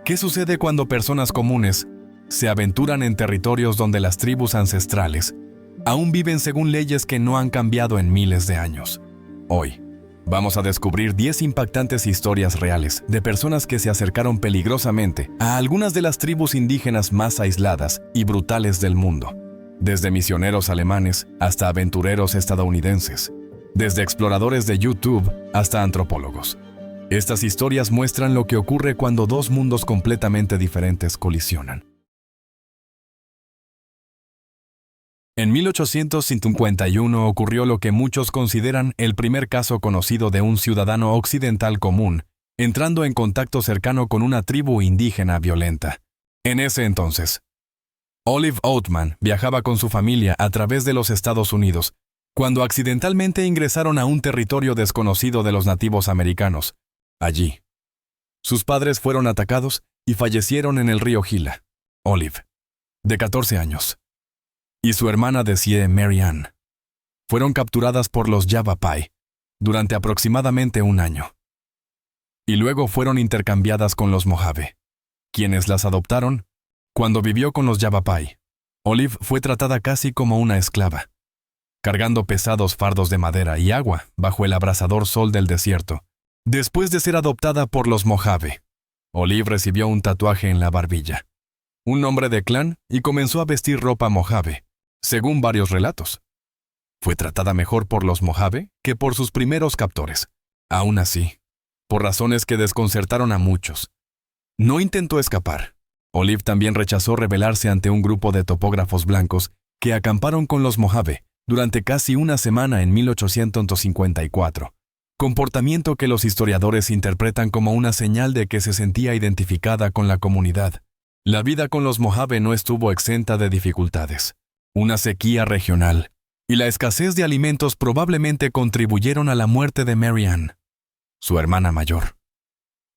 ¿Qué sucede cuando personas comunes se aventuran en territorios donde las tribus ancestrales aún viven según leyes que no han cambiado en miles de años? Hoy, vamos a descubrir 10 impactantes historias reales de personas que se acercaron peligrosamente a algunas de las tribus indígenas más aisladas y brutales del mundo, desde misioneros alemanes hasta aventureros estadounidenses, desde exploradores de YouTube hasta antropólogos. Estas historias muestran lo que ocurre cuando dos mundos completamente diferentes colisionan. En 1851 ocurrió lo que muchos consideran el primer caso conocido de un ciudadano occidental común entrando en contacto cercano con una tribu indígena violenta. En ese entonces, Olive Oatman viajaba con su familia a través de los Estados Unidos cuando accidentalmente ingresaron a un territorio desconocido de los nativos americanos. Allí, sus padres fueron atacados y fallecieron en el río Gila. Olive, de 14 años, y su hermana de 7, Mary Ann, fueron capturadas por los Yavapai durante aproximadamente un año. Y luego fueron intercambiadas con los Mojave, quienes las adoptaron. Cuando vivió con los Yavapai, Olive fue tratada casi como una esclava, cargando pesados fardos de madera y agua bajo el abrasador sol del desierto. Después de ser adoptada por los Mojave, Olive recibió un tatuaje en la barbilla, un nombre de clan, y comenzó a vestir ropa Mojave, según varios relatos. Fue tratada mejor por los Mojave que por sus primeros captores. Aún así, por razones que desconcertaron a muchos, no intentó escapar. Olive también rechazó rebelarse ante un grupo de topógrafos blancos que acamparon con los Mojave durante casi una semana en 1854, comportamiento que los historiadores interpretan como una señal de que se sentía identificada con la comunidad. La vida con los Mojave no estuvo exenta de dificultades. Una sequía regional y la escasez de alimentos probablemente contribuyeron a la muerte de Mary Ann, su hermana mayor.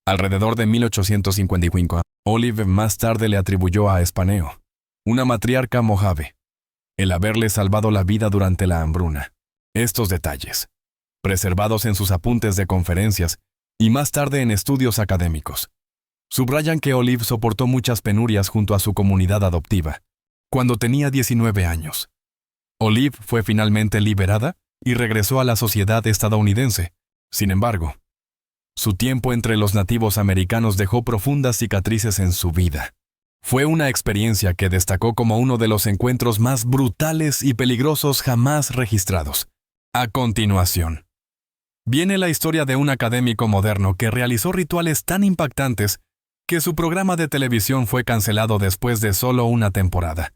Alrededor de 1855, Olive más tarde le atribuyó a Espaneo, una matriarca Mojave, el haberle salvado la vida durante la hambruna. Estos detalles, preservados en sus apuntes de conferencias y más tarde en estudios académicos, subrayan que Olive soportó muchas penurias junto a su comunidad adoptiva. Cuando tenía 19 años, Olive fue finalmente liberada y regresó a la sociedad estadounidense. Sin embargo, su tiempo entre los nativos americanos dejó profundas cicatrices en su vida. Fue una experiencia que destacó como uno de los encuentros más brutales y peligrosos jamás registrados. A continuación, viene la historia de un académico moderno que realizó rituales tan impactantes que su programa de televisión fue cancelado después de solo una temporada.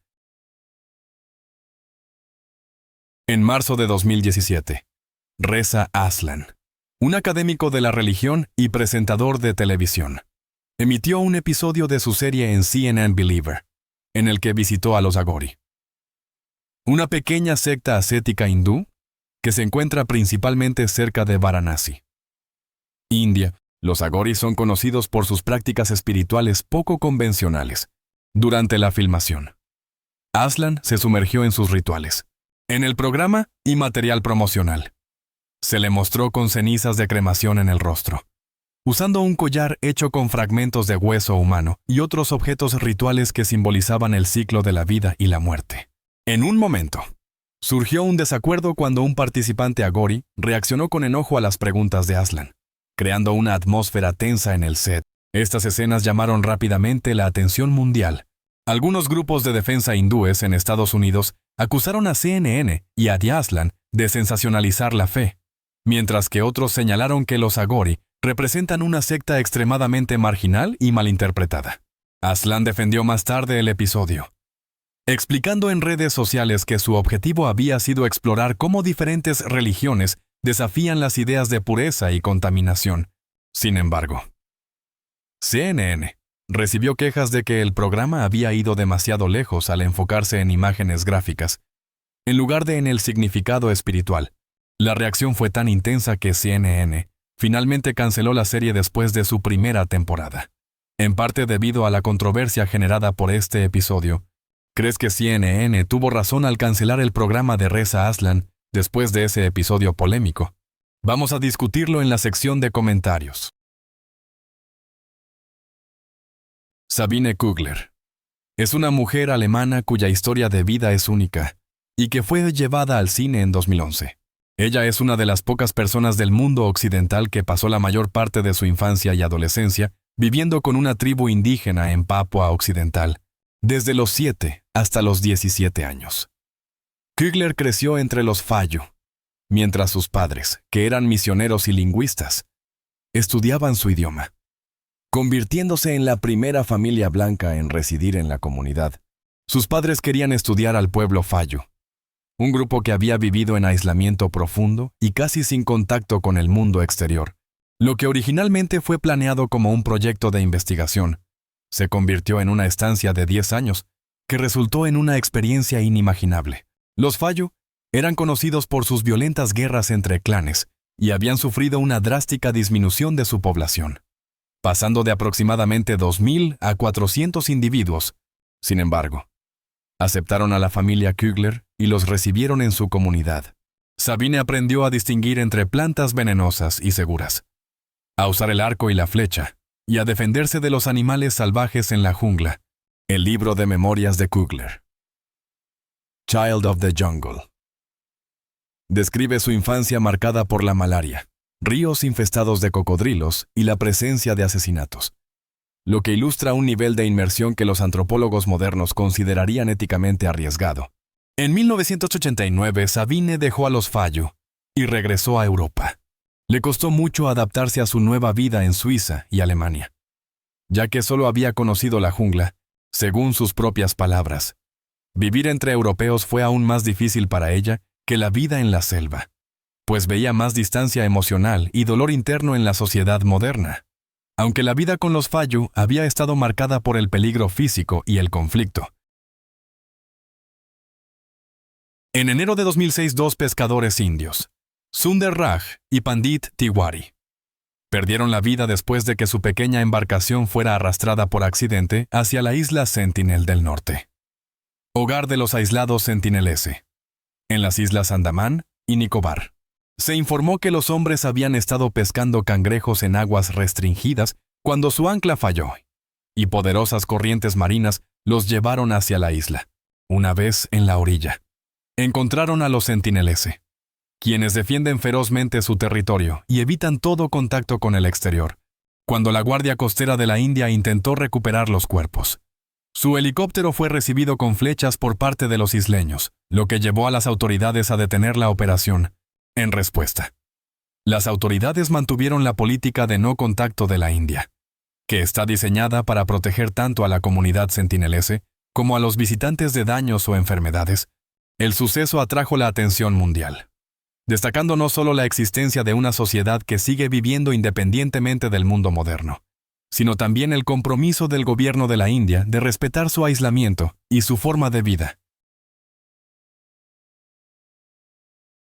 En marzo de 2017, Reza Aslan, un académico de la religión y presentador de televisión, emitió un episodio de su serie en CNN Believer, en el que visitó a los Agori, una pequeña secta ascética hindú que se encuentra principalmente cerca de Varanasi, India. Los Agori son conocidos por sus prácticas espirituales poco convencionales. Durante la filmación, Aslan se sumergió en sus rituales, en el programa y material promocional. Se le mostró con cenizas de cremación en el rostro, usando un collar hecho con fragmentos de hueso humano y otros objetos rituales que simbolizaban el ciclo de la vida y la muerte. En un momento, surgió un desacuerdo cuando un participante Agori reaccionó con enojo a las preguntas de Aslan, creando una atmósfera tensa en el set. Estas escenas llamaron rápidamente la atención mundial. Algunos grupos de defensa hindúes en Estados Unidos acusaron a CNN y a The Aslan de sensacionalizar la fe, mientras que otros señalaron que los Agori representan una secta extremadamente marginal y malinterpretada. Aslan defendió más tarde el episodio, explicando en redes sociales que su objetivo había sido explorar cómo diferentes religiones desafían las ideas de pureza y contaminación. Sin embargo, CNN recibió quejas de que el programa había ido demasiado lejos al enfocarse en imágenes gráficas, en lugar de en el significado espiritual. La reacción fue tan intensa que CNN finalmente canceló la serie después de su primera temporada. En parte debido a la controversia generada por este episodio, ¿crees que CNN tuvo razón al cancelar el programa de Reza Aslan después de ese episodio polémico? Vamos a discutirlo en la sección de comentarios. Sabine Kugler. Es una mujer alemana cuya historia de vida es única y que fue llevada al cine en 2011. Ella es una de las pocas personas del mundo occidental que pasó la mayor parte de su infancia y adolescencia viviendo con una tribu indígena en Papua Occidental, desde los 7 hasta los 17 años. Kugler creció entre los Fayu, mientras sus padres, que eran misioneros y lingüistas, estudiaban su idioma, convirtiéndose en la primera familia blanca en residir en la comunidad. Sus padres querían estudiar al pueblo Fayu, un grupo que había vivido en aislamiento profundo y casi sin contacto con el mundo exterior. Lo que originalmente fue planeado como un proyecto de investigación, se convirtió en una estancia de 10 años, que resultó en una experiencia inimaginable. Los Fayu eran conocidos por sus violentas guerras entre clanes y habían sufrido una drástica disminución de su población, pasando de aproximadamente 2.000 a 400 individuos. Sin embargo, aceptaron a la familia Kugler y los recibieron en su comunidad. Sabine aprendió a distinguir entre plantas venenosas y seguras, a usar el arco y la flecha, y a defenderse de los animales salvajes en la jungla. El libro de memorias de Kugler. Child of the Jungle. Describe su infancia marcada por la malaria, ríos infestados de cocodrilos y la presencia de asesinatos, lo que ilustra un nivel de inmersión que los antropólogos modernos considerarían éticamente arriesgado. En 1989, Sabine dejó a los Fayu y regresó a Europa. Le costó mucho adaptarse a su nueva vida en Suiza y Alemania, ya que solo había conocido la jungla, según sus propias palabras. Vivir entre europeos fue aún más difícil para ella que la vida en la selva, pues veía más distancia emocional y dolor interno en la sociedad moderna. Aunque la vida con los Fayu había estado marcada por el peligro físico y el conflicto. En enero de 2006, 2 pescadores indios, Sunder Raj y Pandit Tiwari, perdieron la vida después de que su pequeña embarcación fuera arrastrada por accidente hacia la isla Sentinel del Norte, hogar de los aislados sentineleses, en las islas Andamán y Nicobar. Se informó que los hombres habían estado pescando cangrejos en aguas restringidas cuando su ancla falló, y poderosas corrientes marinas los llevaron hacia la isla. Una vez en la orilla, encontraron a los sentineleses, quienes defienden ferozmente su territorio y evitan todo contacto con el exterior, cuando la Guardia Costera de la India intentó recuperar los cuerpos. Su helicóptero fue recibido con flechas por parte de los isleños, lo que llevó a las autoridades a detener la operación. En respuesta, las autoridades mantuvieron la política de no contacto de la India, que está diseñada para proteger tanto a la comunidad sentinelese como a los visitantes de daños o enfermedades. El suceso atrajo la atención mundial, destacando no solo la existencia de una sociedad que sigue viviendo independientemente del mundo moderno, sino también el compromiso del gobierno de la India de respetar su aislamiento y su forma de vida.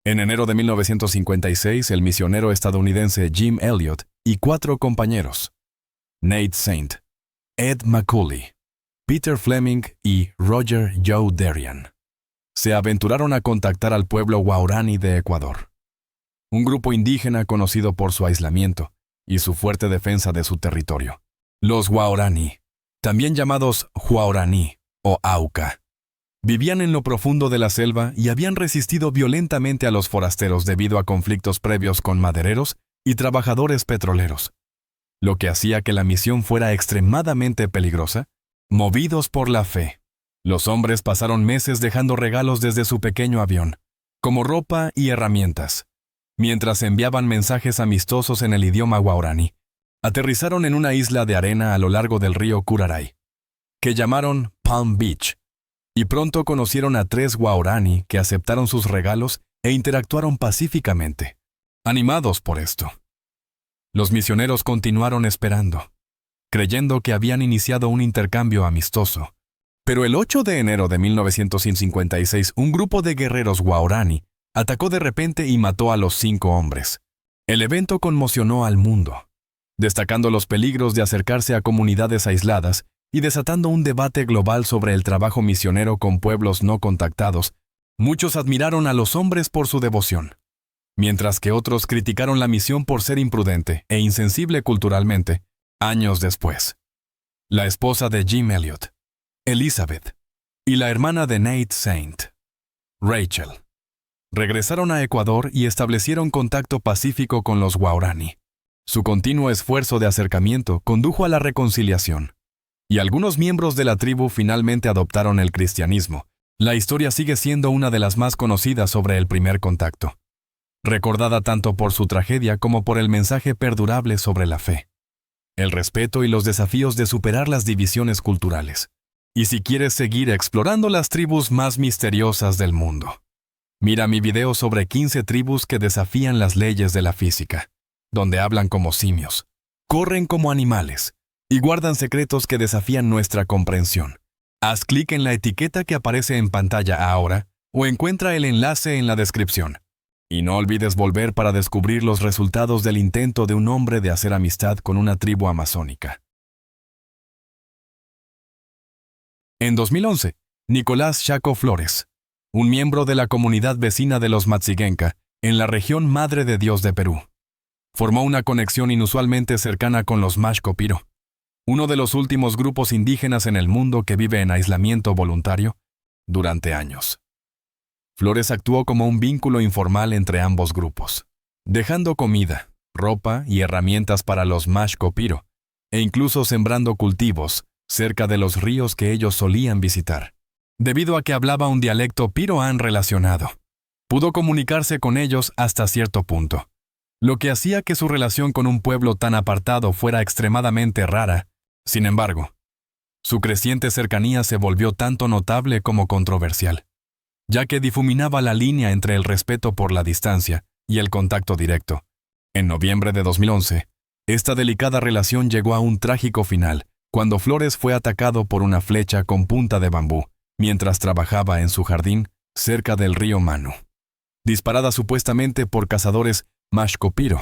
En enero de 1956, el misionero estadounidense Jim Elliot y 4 compañeros, Nate Saint, Ed McCulley, Peter Fleming y Roger Joe Derian, se aventuraron a contactar al pueblo Waorani de Ecuador, un grupo indígena conocido por su aislamiento y su fuerte defensa de su territorio. Los Waorani, también llamados Huaorani o Auca, vivían en lo profundo de la selva y habían resistido violentamente a los forasteros debido a conflictos previos con madereros y trabajadores petroleros, lo que hacía que la misión fuera extremadamente peligrosa. Movidos por la fe, los hombres pasaron meses dejando regalos desde su pequeño avión, como ropa y herramientas, mientras enviaban mensajes amistosos en el idioma Waorani. Aterrizaron en una isla de arena a lo largo del río Curaray, que llamaron Palm Beach, y pronto conocieron a 3 Waorani que aceptaron sus regalos e interactuaron pacíficamente, animados por esto. Los misioneros continuaron esperando, creyendo que habían iniciado un intercambio amistoso. Pero el 8 de enero de 1956, un grupo de guerreros Waorani atacó de repente y mató a los 5 hombres. El evento conmocionó al mundo, destacando los peligros de acercarse a comunidades aisladas y desatando un debate global sobre el trabajo misionero con pueblos no contactados. Muchos admiraron a los hombres por su devoción, mientras que otros criticaron la misión por ser imprudente e insensible culturalmente. Años después, la esposa de Jim Elliot, Elizabeth, y la hermana de Nate Saint, Rachel. Regresaron a Ecuador y establecieron contacto pacífico con los Guaraní. Su continuo esfuerzo de acercamiento condujo a la reconciliación, y algunos miembros de la tribu finalmente adoptaron el cristianismo. La historia sigue siendo una de las más conocidas sobre el primer contacto, recordada tanto por su tragedia como por el mensaje perdurable sobre la fe, el respeto y los desafíos de superar las divisiones culturales. Y si quieres seguir explorando las tribus más misteriosas del mundo, mira mi video sobre 15 tribus que desafían las leyes de la física, donde hablan como simios, corren como animales y guardan secretos que desafían nuestra comprensión. Haz clic en la etiqueta que aparece en pantalla ahora o encuentra el enlace en la descripción. Y no olvides volver para descubrir los resultados del intento de un hombre de hacer amistad con una tribu amazónica. En 2011, Nicolás Chaco Flores, un miembro de la comunidad vecina de los Matsigenka, en la región Madre de Dios de Perú, formó una conexión inusualmente cercana con los Mashco-Piro, uno de los últimos grupos indígenas en el mundo que vive en aislamiento voluntario durante años. Flores actuó como un vínculo informal entre ambos grupos, dejando comida, ropa y herramientas para los Mashco-Piro, e incluso sembrando cultivos cerca de los ríos que ellos solían visitar. Debido a que hablaba un dialecto piroán relacionado, pudo comunicarse con ellos hasta cierto punto, lo que hacía que su relación con un pueblo tan apartado fuera extremadamente rara. Sin embargo, su creciente cercanía se volvió tanto notable como controversial, ya que difuminaba la línea entre el respeto por la distancia y el contacto directo. En noviembre de 2011, esta delicada relación llegó a un trágico final, cuando Flores fue atacado por una flecha con punta de bambú, mientras trabajaba en su jardín cerca del río Manu. Disparada supuestamente por cazadores Mashco-Piro,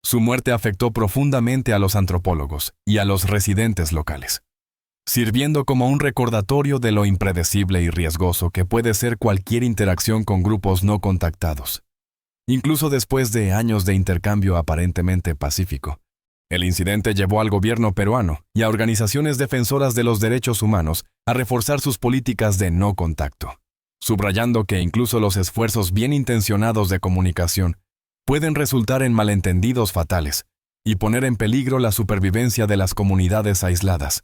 su muerte afectó profundamente a los antropólogos y a los residentes locales, sirviendo como un recordatorio de lo impredecible y riesgoso que puede ser cualquier interacción con grupos no contactados. Incluso después de años de intercambio aparentemente pacífico, el incidente llevó al gobierno peruano y a organizaciones defensoras de los derechos humanos a reforzar sus políticas de no contacto, subrayando que incluso los esfuerzos bien intencionados de comunicación pueden resultar en malentendidos fatales y poner en peligro la supervivencia de las comunidades aisladas.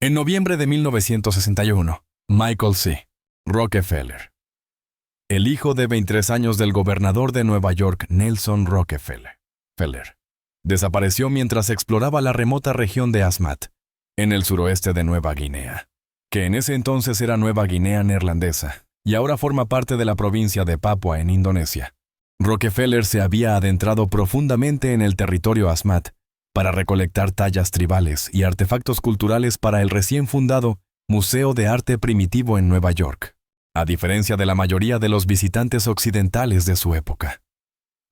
En noviembre de 1961, Michael C. Rockefeller, el hijo de 23 años del gobernador de Nueva York, Nelson Rockefeller, desapareció mientras exploraba la remota región de Asmat, en el suroeste de Nueva Guinea, que en ese entonces era Nueva Guinea neerlandesa, y ahora forma parte de la provincia de Papua en Indonesia. Rockefeller se había adentrado profundamente en el territorio Asmat para recolectar tallas tribales y artefactos culturales para el recién fundado Museo de Arte Primitivo en Nueva York, a diferencia de la mayoría de los visitantes occidentales de su época.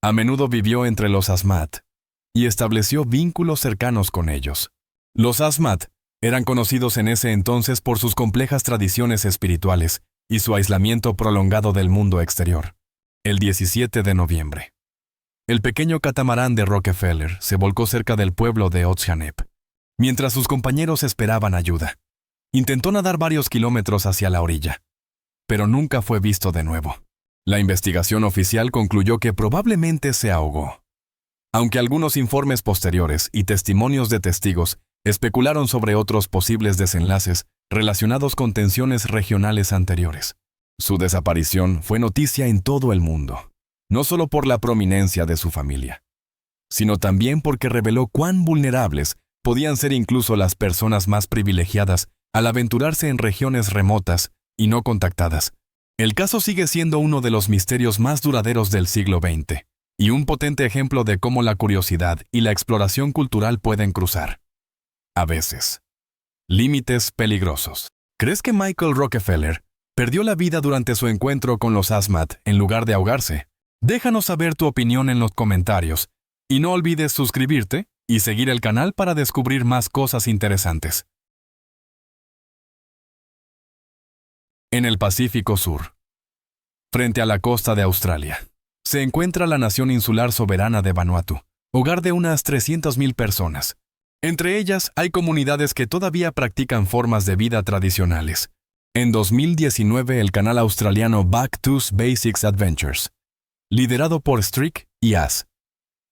A menudo vivió entre los Asmat y estableció vínculos cercanos con ellos. Los Asmat eran conocidos en ese entonces por sus complejas tradiciones espirituales y su aislamiento prolongado del mundo exterior. El 17 de noviembre, el pequeño catamarán de Rockefeller se volcó cerca del pueblo de Otsjaneb, mientras sus compañeros esperaban ayuda. Intentó nadar varios kilómetros hacia la orilla, pero nunca fue visto de nuevo. La investigación oficial concluyó que probablemente se ahogó, aunque algunos informes posteriores y testimonios de testigos especularon sobre otros posibles desenlaces relacionados con tensiones regionales anteriores. Su desaparición fue noticia en todo el mundo, no solo por la prominencia de su familia, sino también porque reveló cuán vulnerables podían ser incluso las personas más privilegiadas al aventurarse en regiones remotas y no contactadas. El caso sigue siendo uno de los misterios más duraderos del siglo XX, y un potente ejemplo de cómo la curiosidad y la exploración cultural pueden cruzar, a veces, límites peligrosos. ¿Crees que Michael Rockefeller perdió la vida durante su encuentro con los Asmat en lugar de ahogarse? Déjanos saber tu opinión en los comentarios, y no olvides suscribirte y seguir el canal para descubrir más cosas interesantes. En el Pacífico Sur, frente a la costa de Australia, se encuentra la nación insular soberana de Vanuatu, hogar de unas 300.000 personas. Entre ellas hay comunidades que todavía practican formas de vida tradicionales. En 2019, el canal australiano Back to Basics Adventures, liderado por Strick y As,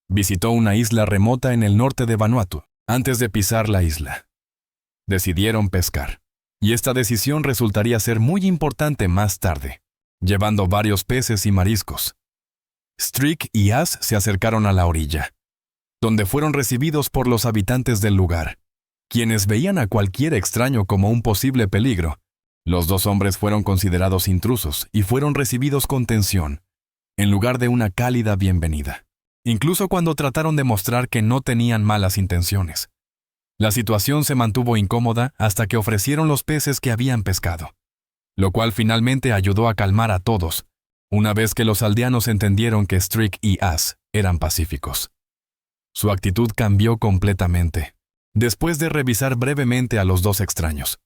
visitó una isla remota en el norte de Vanuatu. Antes de pisar la isla, decidieron pescar, y esta decisión resultaría ser muy importante más tarde, llevando varios peces y mariscos. Strick y As se acercaron a la orilla, donde fueron recibidos por los habitantes del lugar, quienes veían a cualquier extraño como un posible peligro. Los dos hombres fueron considerados intrusos y fueron recibidos con tensión, en lugar de una cálida bienvenida, incluso cuando trataron de mostrar que no tenían malas intenciones. La situación se mantuvo incómoda hasta que ofrecieron los peces que habían pescado, lo cual finalmente ayudó a calmar a todos, una vez que los aldeanos entendieron que Strick y As eran pacíficos. Su actitud cambió completamente, después de revisar brevemente a los dos extraños.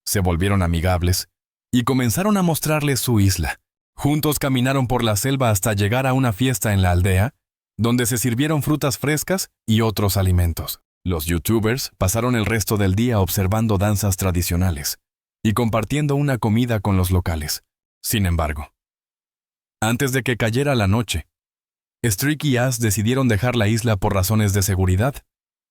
Se volvieron amigables y comenzaron a mostrarles su isla. Juntos caminaron por la selva hasta llegar a una fiesta en la aldea, donde se sirvieron frutas frescas y otros alimentos. Los youtubers pasaron el resto del día observando danzas tradicionales y compartiendo una comida con los locales. Sin embargo, antes de que cayera la noche, Strick y As decidieron dejar la isla por razones de seguridad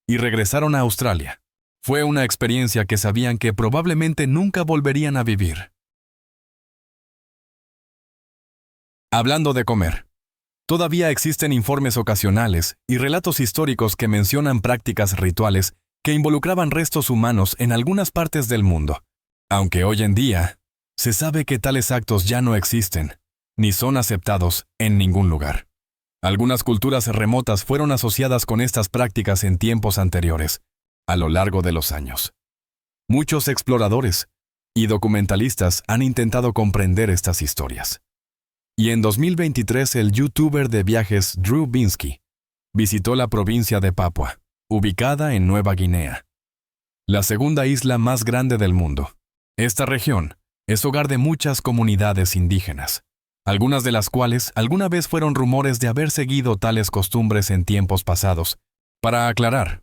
y regresaron a Australia. Fue una experiencia que sabían que probablemente nunca volverían a vivir. Hablando de comer, todavía existen informes ocasionales y relatos históricos que mencionan prácticas rituales que involucraban restos humanos en algunas partes del mundo, aunque hoy en día se sabe que tales actos ya no existen, ni son aceptados en ningún lugar. Algunas culturas remotas fueron asociadas con estas prácticas en tiempos anteriores, a lo largo de los años. Muchos exploradores y documentalistas han intentado comprender estas historias. Y en 2023 el youtuber de viajes Drew Binsky visitó la provincia de Papua, ubicada en Nueva Guinea, la segunda isla más grande del mundo. Esta región es hogar de muchas comunidades indígenas, algunas de las cuales alguna vez fueron rumores de haber seguido tales costumbres en tiempos pasados. Para aclarar,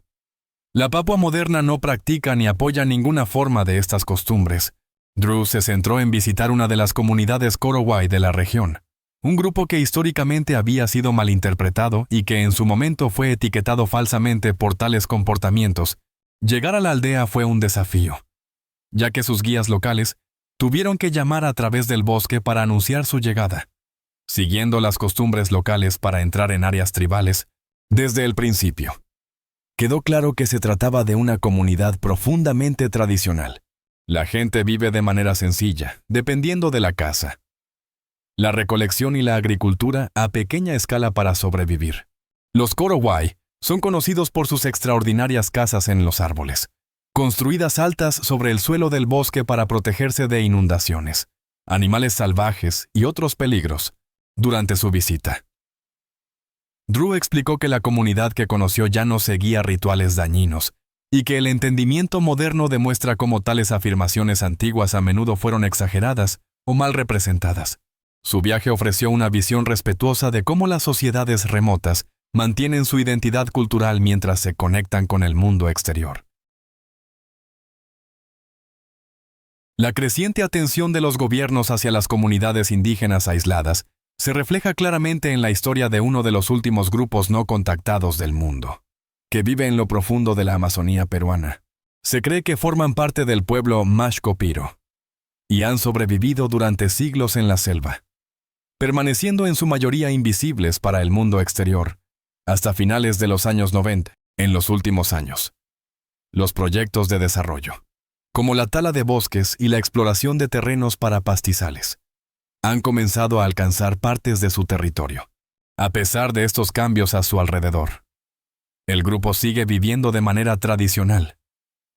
la Papua moderna no practica ni apoya ninguna forma de estas costumbres. Drew se centró en visitar una de las comunidades Korowai de la región, un grupo que históricamente había sido malinterpretado y que en su momento fue etiquetado falsamente por tales comportamientos. Llegar a la aldea fue un desafío, ya que sus guías locales tuvieron que llamar a través del bosque para anunciar su llegada, siguiendo las costumbres locales para entrar en áreas tribales. Desde el principio, quedó claro que se trataba de una comunidad profundamente tradicional. La gente vive de manera sencilla, dependiendo de la caza, la recolección y la agricultura a pequeña escala para sobrevivir. Los Korowai son conocidos por sus extraordinarias casas en los árboles, construidas altas sobre el suelo del bosque para protegerse de inundaciones, animales salvajes y otros peligros. Durante su visita, Drew explicó que la comunidad que conoció ya no seguía rituales dañinos, y que el entendimiento moderno demuestra cómo tales afirmaciones antiguas a menudo fueron exageradas o mal representadas. Su viaje ofreció una visión respetuosa de cómo las sociedades remotas mantienen su identidad cultural mientras se conectan con el mundo exterior. La creciente atención de los gobiernos hacia las comunidades indígenas aisladas se refleja claramente en la historia de uno de los últimos grupos no contactados del mundo, que vive en lo profundo de la Amazonía peruana. Se cree que forman parte del pueblo Mashco-Piro y han sobrevivido durante siglos en la selva, permaneciendo en su mayoría invisibles para el mundo exterior, hasta finales de los años 90. En los últimos años, los proyectos de desarrollo, como la tala de bosques y la exploración de terrenos para pastizales, han comenzado a alcanzar partes de su territorio. A pesar de estos cambios a su alrededor, el grupo sigue viviendo de manera tradicional,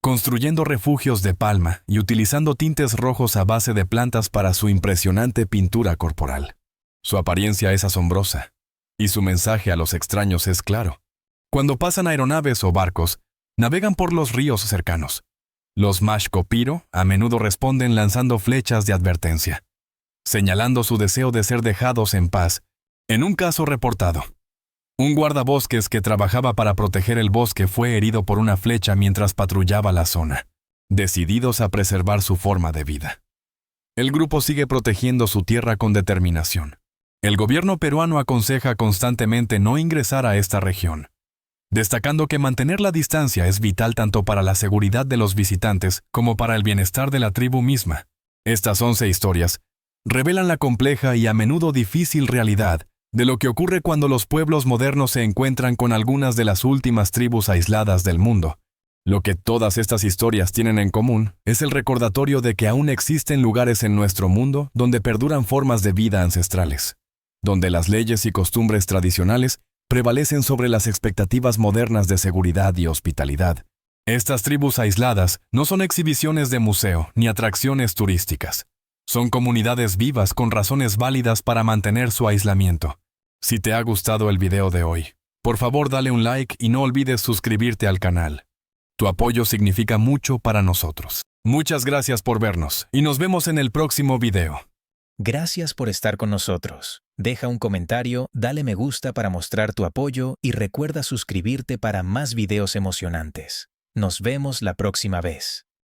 construyendo refugios de palma y utilizando tintes rojos a base de plantas para su impresionante pintura corporal. Su apariencia es asombrosa, y su mensaje a los extraños es claro. Cuando pasan aeronaves o barcos, navegan por los ríos cercanos. Los Mashco-Piro a menudo responden lanzando flechas de advertencia, señalando su deseo de ser dejados en paz. En un caso reportado, Un guardabosques que trabajaba para proteger el bosque fue herido por una flecha mientras patrullaba la zona, decididos a preservar su forma de vida. El grupo sigue protegiendo su tierra con determinación. El gobierno peruano aconseja constantemente no ingresar a esta región, destacando que mantener la distancia es vital tanto para la seguridad de los visitantes como para el bienestar de la tribu misma. Estas 11 historias revelan la compleja y a menudo difícil realidad de lo que ocurre cuando los pueblos modernos se encuentran con algunas de las últimas tribus aisladas del mundo. Lo que todas estas historias tienen en común es el recordatorio de que aún existen lugares en nuestro mundo donde perduran formas de vida ancestrales, donde las leyes y costumbres tradicionales prevalecen sobre las expectativas modernas de seguridad y hospitalidad. Estas tribus aisladas no son exhibiciones de museo ni atracciones turísticas. Son comunidades vivas con razones válidas para mantener su aislamiento. Si te ha gustado el video de hoy, por favor dale un like y no olvides suscribirte al canal. Tu apoyo significa mucho para nosotros. Muchas gracias por vernos y nos vemos en el próximo video. Gracias por estar con nosotros. Deja un comentario, dale me gusta para mostrar tu apoyo y recuerda suscribirte para más videos emocionantes. Nos vemos la próxima vez.